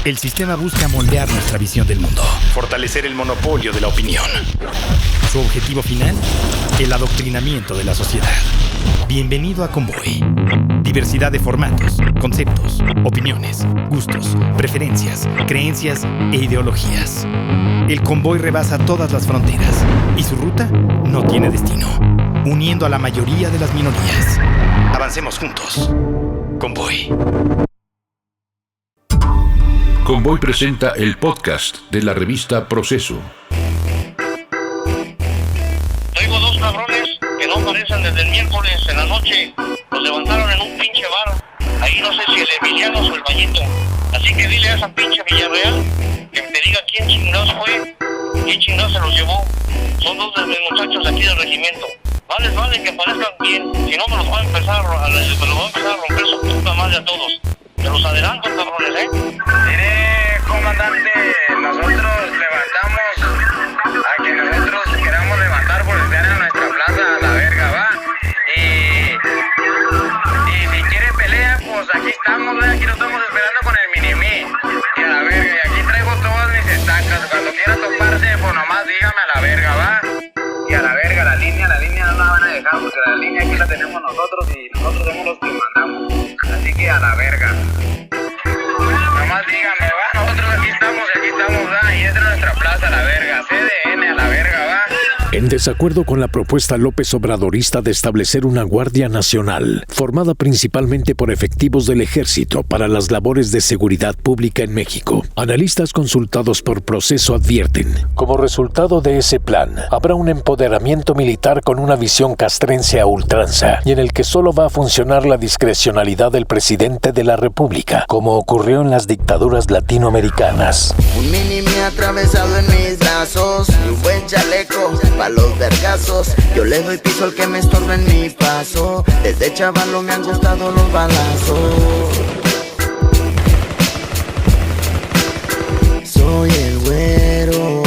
El sistema busca moldear nuestra visión del mundo, fortalecer el monopolio de la opinión. Su objetivo final, el adoctrinamiento de la sociedad. Bienvenido a Convoy. Diversidad de formatos, conceptos, opiniones, gustos, preferencias, creencias e ideologías. El Convoy rebasa todas las fronteras y su ruta no tiene destino, uniendo a la mayoría de las minorías. Avancemos juntos. Convoy. Convoy presenta el podcast de la revista Proceso. Traigo dos cabrones que no aparecen desde el miércoles en la noche. Los levantaron en un pinche bar. Ahí no sé si el Emiliano o el Bañito. Así que dile a esa pinche Villarreal que te diga quién chingados fue, quién chingados se los llevó. Son dos de mis muchachos aquí del regimiento. Vale que aparezcan bien. Si no me los voy a empezar a romper su puta madre a todos. Te los adelanto, cabrones, Mire, comandante, nosotros levantamos a que nosotros queramos levantar por estar en nuestra plaza a la verga, ¿va? Y si quiere pelea, pues aquí estamos, ¿verdad? Aquí lo estamos esperando con el mini-mí. Y a la verga, y aquí traigo todas mis estacas. Cuando quiera toparse, pues nomás dígame a la verga, ¿va? Y a la verga, la línea no la van a dejar porque la línea aquí la tenemos nosotros y nosotros somos los que mandamos. Así que a la verga. Nomás dígame, va, nosotros aquí estamos, va, y esta es nuestra plaza, a la verga, CDN, a la verga, va. En desacuerdo con la propuesta López Obradorista de establecer una Guardia Nacional, formada principalmente por efectivos del Ejército para las labores de seguridad pública en México, analistas consultados por Proceso advierten, como resultado de ese plan, habrá un empoderamiento militar con una visión castrense a ultranza, y en el que solo va a funcionar la discrecionalidad del presidente de la República, como ocurrió en las dictaduras latinoamericanas. Un mini-me atravesado en mis brazos y un buen chaleco pa' los vergazos. Yo le doy piso al que me estorba en mi paso. Desde chavalo me han gustado los balazos. Soy el güero,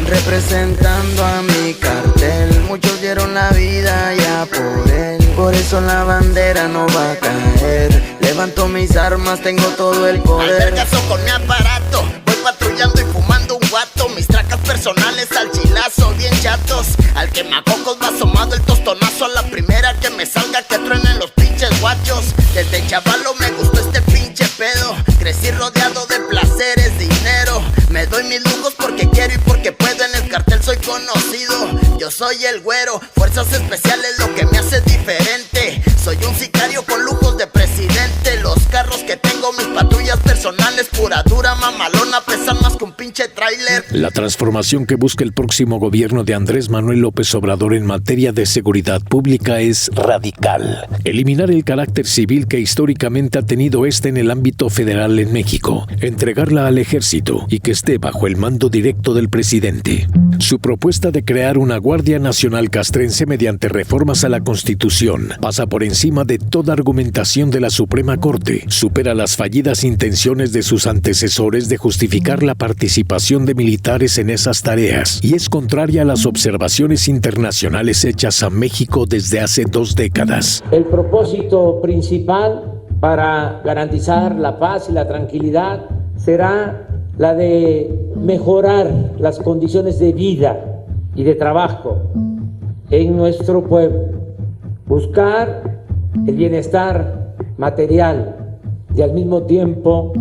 representando a mi cartel. Muchos dieron la vida ya por él. Por eso la bandera no va a caer. Levanto mis armas, tengo todo el poder. Al vergazo con mi aparato, voy patrullando y fumando un guato. Mis tracas personales al chilazo, bien chatos. Al quemacocos va asomado el tostonazo. A la primera que me salga que truenen los pinches guachos. Desde chavalo me gustó este pinche pedo. Crecí rodeado de placeres, dinero. Me doy mis lujos porque quiero y porque puedo. En el cartel soy conocido. Yo soy el güero, fuerzas especiales lo que me hace diferente. Soy un sicario con lujos de presidente. Los carros que tengo, mis patrullas personales, pura dura, mamalona, pesan más que un pinche tráiler. La transformación que busca el próximo gobierno de Andrés Manuel López Obrador en materia de seguridad pública es radical. Eliminar el carácter civil que históricamente ha tenido en el ámbito federal en México, entregarla al ejército y que esté bajo el mando directo del presidente. Su propuesta de crear una Guardia Nacional castrense mediante reformas a la Constitución pasa por encima de toda argumentación de la Suprema Corte, supera las fallidas intenciones de sus antecesores de justificar la participación de militares en esas tareas y es contraria a las observaciones internacionales hechas a México desde hace 2 décadas. El propósito principal para garantizar la paz y la tranquilidad será la de mejorar las condiciones de vida y de trabajo en nuestro pueblo, buscar el bienestar material y al mismo tiempo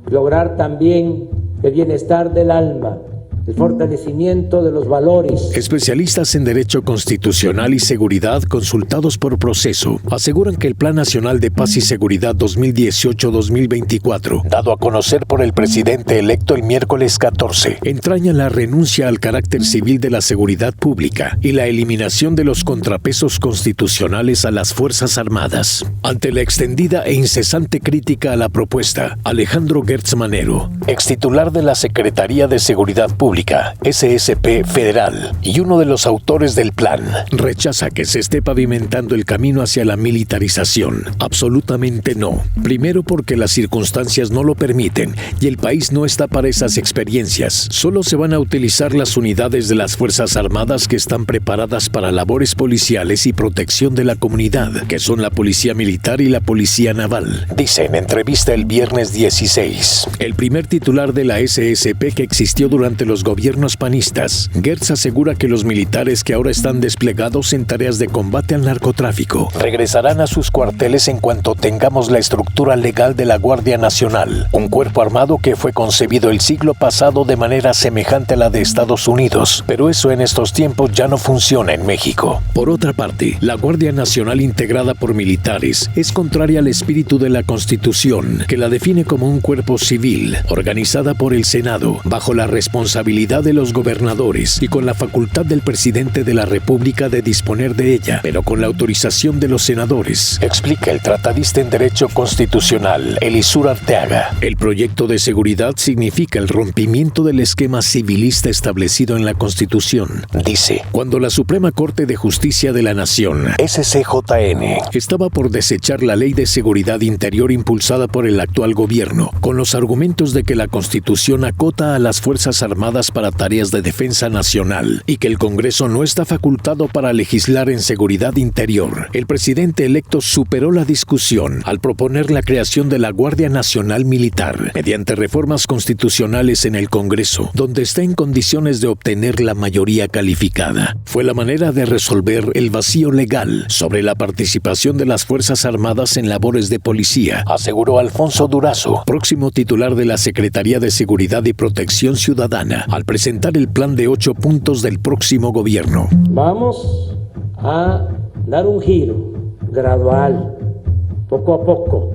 lograr también el bienestar del alma, el fortalecimiento de los valores. Especialistas en Derecho Constitucional y Seguridad consultados por Proceso aseguran que el Plan Nacional de Paz y Seguridad 2018-2024, dado a conocer por el presidente electo el miércoles 14, entraña la renuncia al carácter civil de la seguridad pública y la eliminación de los contrapesos constitucionales a las Fuerzas Armadas. Ante la extendida e incesante crítica a la propuesta, Alejandro Gertz Manero, extitular de la Secretaría de Seguridad Pública, República, SSP Federal, y uno de los autores del plan, rechaza que se esté pavimentando el camino hacia la militarización. Absolutamente no. Primero porque las circunstancias no lo permiten y el país no está para esas experiencias. Solo se van a utilizar las unidades de las Fuerzas Armadas que están preparadas para labores policiales y protección de la comunidad, que son la Policía Militar y la Policía Naval, dice en entrevista el viernes 16. El primer titular de la SSP que existió durante los gobiernos panistas, Gertz, asegura que los militares que ahora están desplegados en tareas de combate al narcotráfico regresarán a sus cuarteles en cuanto tengamos la estructura legal de la Guardia Nacional, un cuerpo armado que fue concebido el siglo pasado de manera semejante a la de Estados Unidos, pero eso en estos tiempos ya no funciona en México. Por otra parte, la Guardia Nacional integrada por militares es contraria al espíritu de la Constitución, que la define como un cuerpo civil, organizada por el Senado, bajo la responsabilidad de los gobernadores y con la facultad del presidente de la República de disponer de ella, pero con la autorización de los senadores, explica el tratadista en Derecho Constitucional, Elisur Arteaga. El proyecto de seguridad significa el rompimiento del esquema civilista establecido en la Constitución. Dice, cuando la Suprema Corte de Justicia de la Nación, SCJN, estaba por desechar la Ley de Seguridad Interior impulsada por el actual gobierno, con los argumentos de que la Constitución acota a las Fuerzas Armadas para tareas de defensa nacional y que el Congreso no está facultado para legislar en seguridad interior, el presidente electo superó la discusión al proponer la creación de la Guardia Nacional Militar mediante reformas constitucionales en el Congreso, donde está en condiciones de obtener la mayoría calificada. Fue la manera de resolver el vacío legal sobre la participación de las Fuerzas Armadas en labores de policía, aseguró Alfonso Durazo, próximo titular de la Secretaría de Seguridad y Protección Ciudadana, al presentar el plan de 8 puntos del próximo gobierno. Vamos a dar un giro gradual, poco a poco,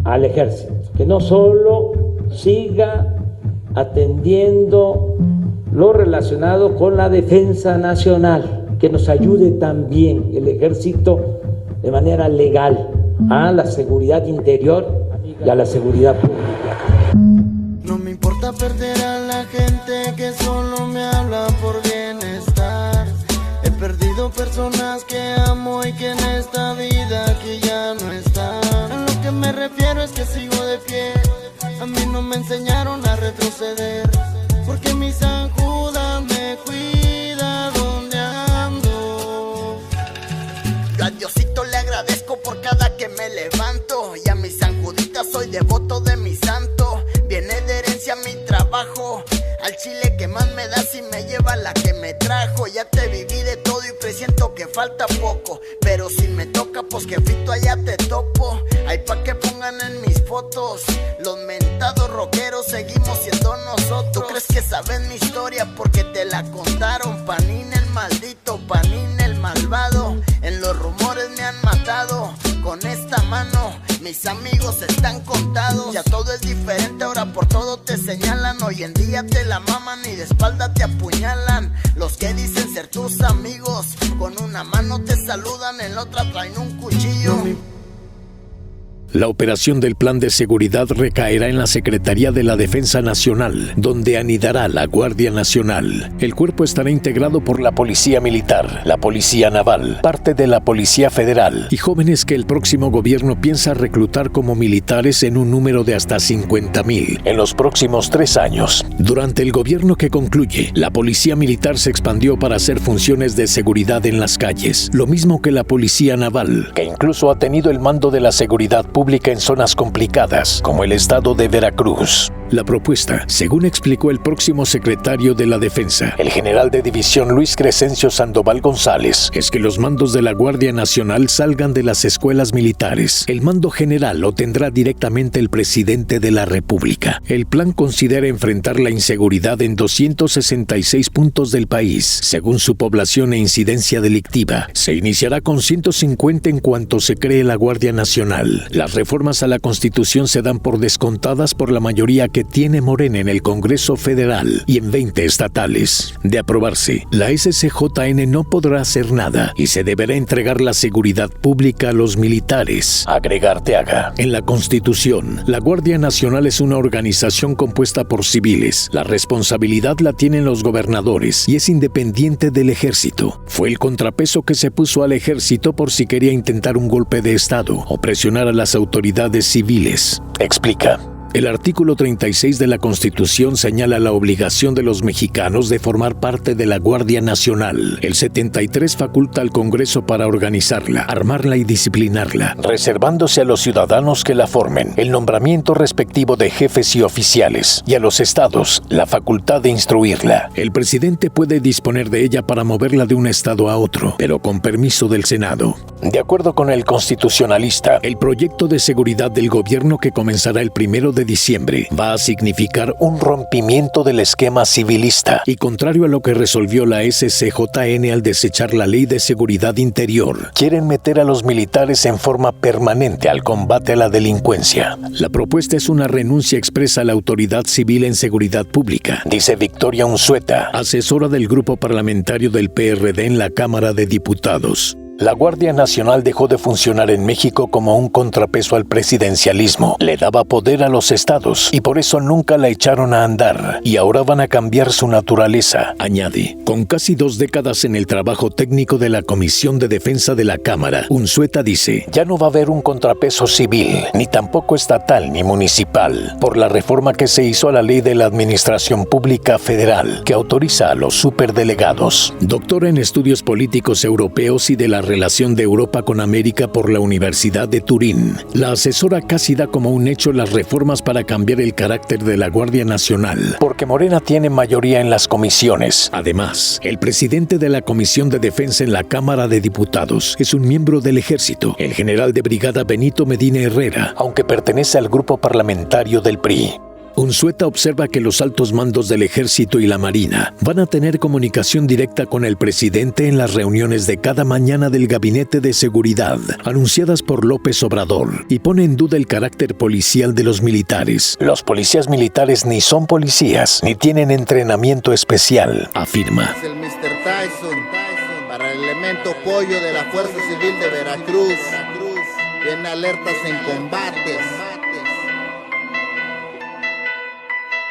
al ejército, que no solo siga atendiendo lo relacionado con la defensa nacional, que nos ayude también el ejército de manera legal a la seguridad interior y a la seguridad pública. No me importa perder a la gente que solo me habla por bienestar. He perdido personas que amo y que en esta vida aquí ya no están. A lo que me refiero es que sigo de pie. A mí no me enseñaron a retroceder, porque mi San Judas me cuida donde ando. Yo a Diosito le agradezco por cada que me levanto, y a mi San Judita soy devoto de mi santo. Viene de herencia mi trabajo, al chile que más me da si me lleva la que me trajo. Ya te viví de todo y presiento que falta poco, pero si me toca pues jefito allá te topo. Ay, pa' que pongan en mis fotos, los mentados rockeros seguimos siendo nosotros. ¿Tú crees que saben mi historia porque te la contaron? Panín el maldito, Panín el malvado, en los rumores me han matado. Con esta mano mis amigos están contados. Ya todo es diferente, ahora por todo te señalan. Hoy en día te la maman y de espalda te apuñalan. Los que dicen ser tus amigos, con una mano te saludan, en la otra traen un cuchillo. La operación del Plan de Seguridad recaerá en la Secretaría de la Defensa Nacional, donde anidará la Guardia Nacional. El cuerpo estará integrado por la Policía Militar, la Policía Naval, parte de la Policía Federal y jóvenes que el próximo gobierno piensa reclutar como militares en un número de hasta 50,000 en los próximos 3 años. Durante el gobierno que concluye, la Policía Militar se expandió para hacer funciones de seguridad en las calles, lo mismo que la Policía Naval, que incluso ha tenido el mando de la seguridad pública en zonas complicadas, como el estado de Veracruz. La propuesta, según explicó el próximo secretario de la Defensa, el general de división Luis Crescencio Sandoval González, es que los mandos de la Guardia Nacional salgan de las escuelas militares. El mando general lo tendrá directamente el presidente de la República. El plan considera enfrentar la inseguridad en 266 puntos del país, según su población e incidencia delictiva. Se iniciará con 150 en cuanto se cree la Guardia Nacional. Las Las reformas a la Constitución se dan por descontadas por la mayoría que tiene Morena en el Congreso Federal y en 20 estatales. De aprobarse, la SCJN no podrá hacer nada y se deberá entregar la seguridad pública a los militares. Agrega Arteaga. En la Constitución, la Guardia Nacional es una organización compuesta por civiles. La responsabilidad la tienen los gobernadores y es independiente del ejército. Fue el contrapeso que se puso al ejército por si quería intentar un golpe de Estado o presionar a las autoridades civiles. Explica. El artículo 36 de la Constitución señala la obligación de los mexicanos de formar parte de la Guardia Nacional. El 73 faculta al Congreso para organizarla, armarla y disciplinarla, reservándose a los ciudadanos que la formen el nombramiento respectivo de jefes y oficiales, y a los estados la facultad de instruirla. El presidente puede disponer de ella para moverla de un estado a otro, pero con permiso del Senado. De acuerdo con el constitucionalista, el proyecto de seguridad del gobierno que comenzará el 1 de diciembre va a significar un rompimiento del esquema civilista y contrario a lo que resolvió la SCJN al desechar la Ley de Seguridad Interior, quieren meter a los militares en forma permanente al combate a la delincuencia. La propuesta es una renuncia expresa a la autoridad civil en seguridad pública, dice Victoria Unzueta, asesora del grupo parlamentario del PRD en la Cámara de Diputados. La Guardia Nacional dejó de funcionar en México como un contrapeso al presidencialismo. Le daba poder a los estados y por eso nunca la echaron a andar. Y ahora van a cambiar su naturaleza, añade. Con casi 2 décadas en el trabajo técnico de la Comisión de Defensa de la Cámara, Unzueta dice, ya no va a haber un contrapeso civil, ni tampoco estatal ni municipal, por la reforma que se hizo a la Ley de la Administración Pública Federal, que autoriza a los superdelegados. Doctora en Estudios Políticos Europeos y de la relación de Europa con América por la Universidad de Turín, la asesora casi da como un hecho las reformas para cambiar el carácter de la Guardia Nacional, porque Morena tiene mayoría en las comisiones. Además, el presidente de la Comisión de Defensa en la Cámara de Diputados es un miembro del Ejército, el general de brigada Benito Medina Herrera, aunque pertenece al grupo parlamentario del PRI. Unzueta observa que los altos mandos del Ejército y la Marina van a tener comunicación directa con el presidente en las reuniones de cada mañana del Gabinete de Seguridad, anunciadas por López Obrador, y pone en duda el carácter policial de los militares. Los policías militares ni son policías, ni tienen entrenamiento especial, afirma. Es el Mr. Tyson para el elemento pollo de la Fuerza Civil de Veracruz. Tiene alertas en combates.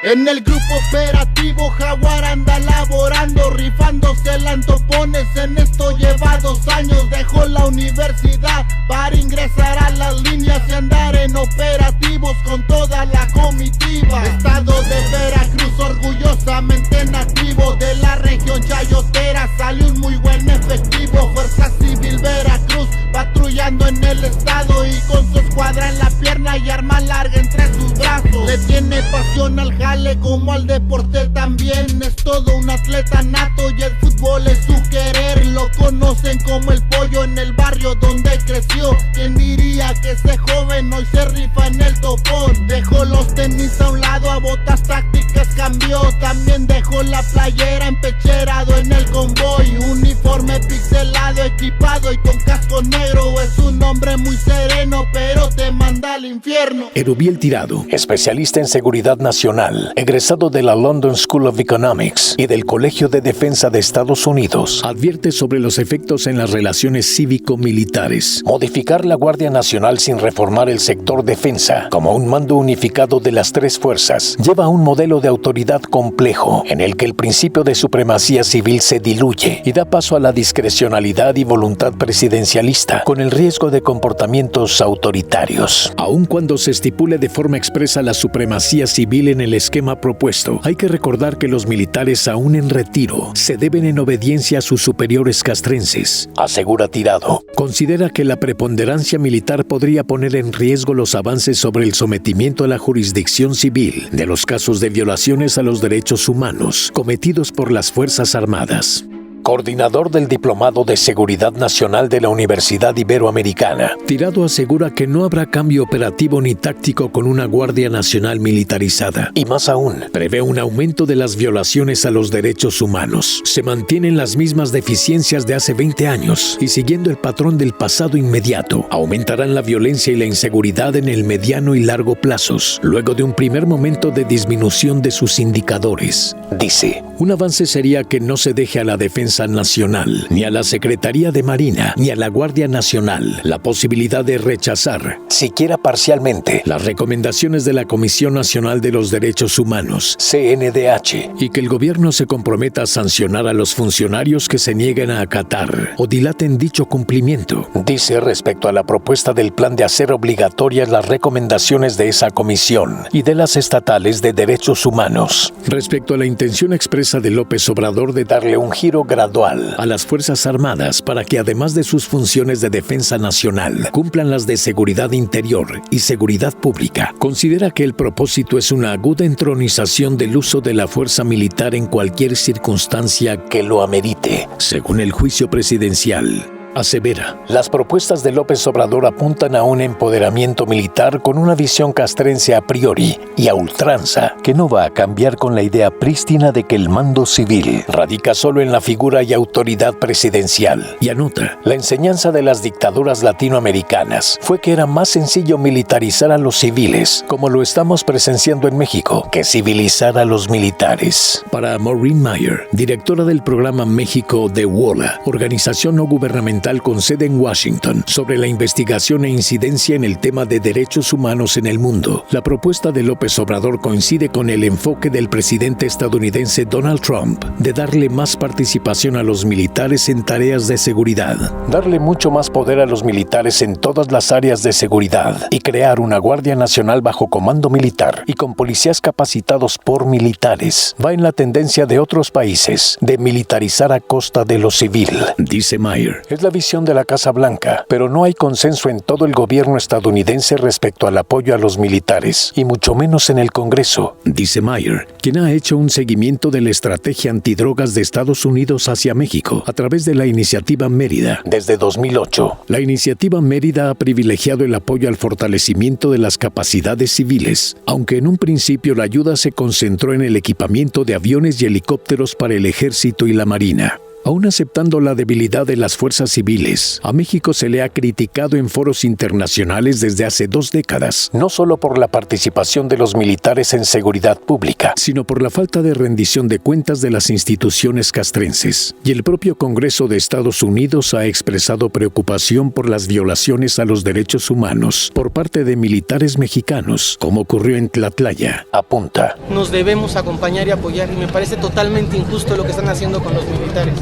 En el grupo operativo Jaguar anda laborando, rifándose lantopones, en esto lleva 2 años. Dejó la universidad para ingresar a las líneas y andar en operativos con toda la comitiva. Estado de Veracruz orgullosamente nativo, de la región chayotera sale un muy buen efectivo. Fuerza Civil Veracruz patrullando en el estado y con su escuadra en la pierna y arma larga entre sus brazos. Le tiene pasión al jale como al deporte también, es todo un atleta nato y el fútbol es su querer. Lo conocen como el pollo en el barrio donde creció. ¿Quién diría que ese joven hoy se rifa en el topón? Dejó los tenis a un lado, a botas tácticas cambió. También dejó la playera empecherado en el convoy. Uniforme pixelado, equipado y con casco negro. Es un hombre muy sereno, pero te manda al infierno. Erubiel Tirado, especialista en seguridad nacional, egresado de la London School of Economics y del Colegio de Defensa de Estados Unidos, advierte sobre los efectos en las relaciones cívico-militares. Modificar la Guardia Nacional sin reformar el sector defensa como un mando unificado de las 3 fuerzas lleva a un modelo de autoridad complejo en el que el principio de supremacía civil se diluye y da paso a la discrecionalidad y voluntad presidencialista, con el riesgo de comportamientos autoritarios. Aun cuando se estipule de forma expresa la supremacía civil en el esquema propuesto, hay que recordar que los militares aún en retiro se deben en obediencia a sus superiores castrenses, asegura Tirado. Considera que la preponderancia militar podría poner en riesgo los avances sobre el sometimiento a la jurisdicción civil de los casos de violaciones a los derechos humanos cometidos por las Fuerzas Armadas. coordinador del Diplomado de Seguridad Nacional de la Universidad Iberoamericana. Tirado asegura que no habrá cambio operativo ni táctico con una Guardia Nacional militarizada. Y más aún, prevé un aumento de las violaciones a los derechos humanos. Se mantienen las mismas deficiencias de hace 20 años y siguiendo el patrón del pasado inmediato, aumentarán la violencia y la inseguridad en el mediano y largo plazos, luego de un primer momento de disminución de sus indicadores. Dice, un avance sería que no se deje a la Defensa Nacional, ni a la Secretaría de Marina, ni a la Guardia Nacional la posibilidad de rechazar, siquiera parcialmente, las recomendaciones de la Comisión Nacional de los Derechos Humanos, CNDH, y que el gobierno se comprometa a sancionar a los funcionarios que se nieguen a acatar o dilaten dicho cumplimiento. Dice respecto a la propuesta del plan de hacer obligatorias las recomendaciones de esa comisión y de las estatales de derechos humanos. Respecto a la intención expresa de López Obrador de darle un giro gradual a las Fuerzas Armadas para que además de sus funciones de defensa nacional, cumplan las de seguridad interior y seguridad pública, considera que el propósito es una aguda entronización del uso de la fuerza militar en cualquier circunstancia que lo amerite, según el juicio presidencial. Asevera, las propuestas de López Obrador apuntan a un empoderamiento militar con una visión castrense a priori y a ultranza, que no va a cambiar con la idea prístina de que el mando civil radica solo en la figura y autoridad presidencial. Y anota, la enseñanza de las dictaduras latinoamericanas fue que era más sencillo militarizar a los civiles, como lo estamos presenciando en México, que civilizar a los militares. Para Maureen Meyer, directora del programa México de WOLA, organización no gubernamental con sede en Washington, sobre la investigación e incidencia en el tema de derechos humanos en el mundo. La propuesta de López Obrador coincide con el enfoque del presidente estadounidense Donald Trump de darle más participación a los militares en tareas de seguridad, darle mucho más poder a los militares en todas las áreas de seguridad y crear una Guardia Nacional bajo comando militar y con policías capacitados por militares. Va en la tendencia de otros países de militarizar a costa de lo civil, dice Meyer. Es la visión de la Casa Blanca, pero no hay consenso en todo el gobierno estadounidense respecto al apoyo a los militares, y mucho menos en el Congreso, dice Meyer, quien ha hecho un seguimiento de la estrategia antidrogas de Estados Unidos hacia México a través de la Iniciativa Mérida desde 2008. La Iniciativa Mérida ha privilegiado el apoyo al fortalecimiento de las capacidades civiles, aunque en un principio la ayuda se concentró en el equipamiento de aviones y helicópteros para el Ejército y la Marina. Aún aceptando la debilidad de las fuerzas civiles, a México se le ha criticado en foros internacionales desde hace 2 décadas, no solo por la participación de los militares en seguridad pública, sino por la falta de rendición de cuentas de las instituciones castrenses. Y el propio Congreso de Estados Unidos ha expresado preocupación por las violaciones a los derechos humanos por parte de militares mexicanos, como ocurrió en Tlatlaya. Apunta. Nos debemos acompañar y apoyar, y me parece totalmente injusto lo que están haciendo con los militares.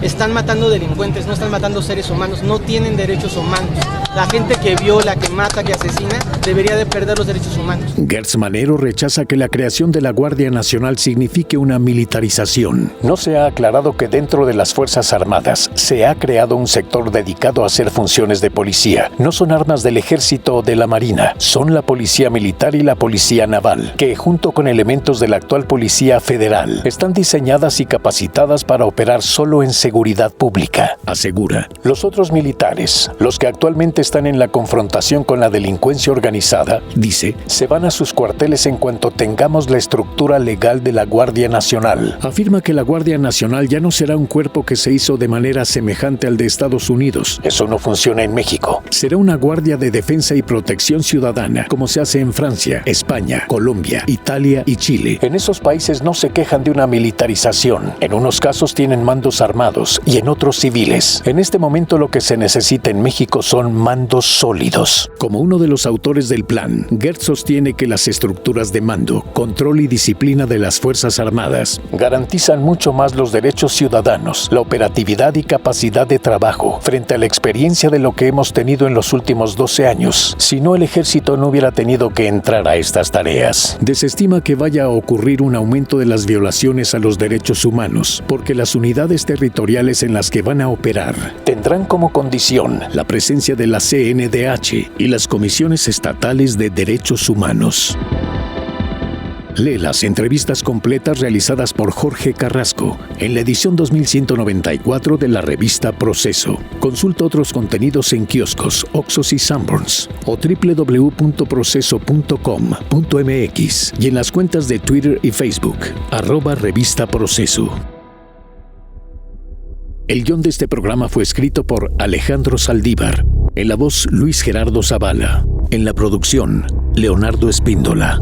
Están matando delincuentes, no están matando seres humanos, no tienen derechos humanos. La gente que viola, que mata, que asesina, debería de perder los derechos humanos. Gertz Manero rechaza que la creación de la Guardia Nacional signifique una militarización. No se ha aclarado que dentro de las Fuerzas Armadas se ha creado un sector dedicado a hacer funciones de policía. No son armas del Ejército o de la Marina, son la Policía Militar y la Policía Naval, que junto con elementos de la actual Policía Federal, están diseñadas y capacitadas para operar solo en seguridad pública, asegura. Los otros militares, los que actualmente están en la confrontación con la delincuencia organizada, dice, se van a sus cuarteles en cuanto tengamos la estructura legal de la Guardia Nacional. Afirma que la Guardia Nacional ya no será un cuerpo que se hizo de manera semejante al de Estados Unidos. Eso no funciona en México. Será una Guardia de Defensa y Protección Ciudadana, como se hace en Francia, España, Colombia, Italia y Chile. En esos países no se quejan de una militarización. En unos casos tienen mandos armados y en otros civiles. En este momento lo que se necesita en México son mandos sólidos. Como uno de los autores del plan, Gertz sostiene que las estructuras de mando, control y disciplina de las Fuerzas Armadas garantizan mucho más los derechos ciudadanos, la operatividad y capacidad de trabajo frente a la experiencia de lo que hemos tenido en los últimos 12 años. Si no, el ejército no hubiera tenido que entrar a estas tareas. Desestima que vaya a ocurrir un aumento de las violaciones a los derechos humanos, porque las unidades territoriales en las que van a operar tendrán como condición la presencia de la CNDH y las comisiones estatales de derechos humanos. Lee las entrevistas completas realizadas por Jorge Carrasco en la edición 2194 de la revista Proceso. Consulta otros contenidos en kioscos, Oxxos y Sanborns o www.proceso.com.mx y en las cuentas de Twitter y Facebook, @Revista Proceso. El guión de este programa fue escrito por Alejandro Saldívar. En la voz, Luis Gerardo Zavala. En la producción, Leonardo Espíndola.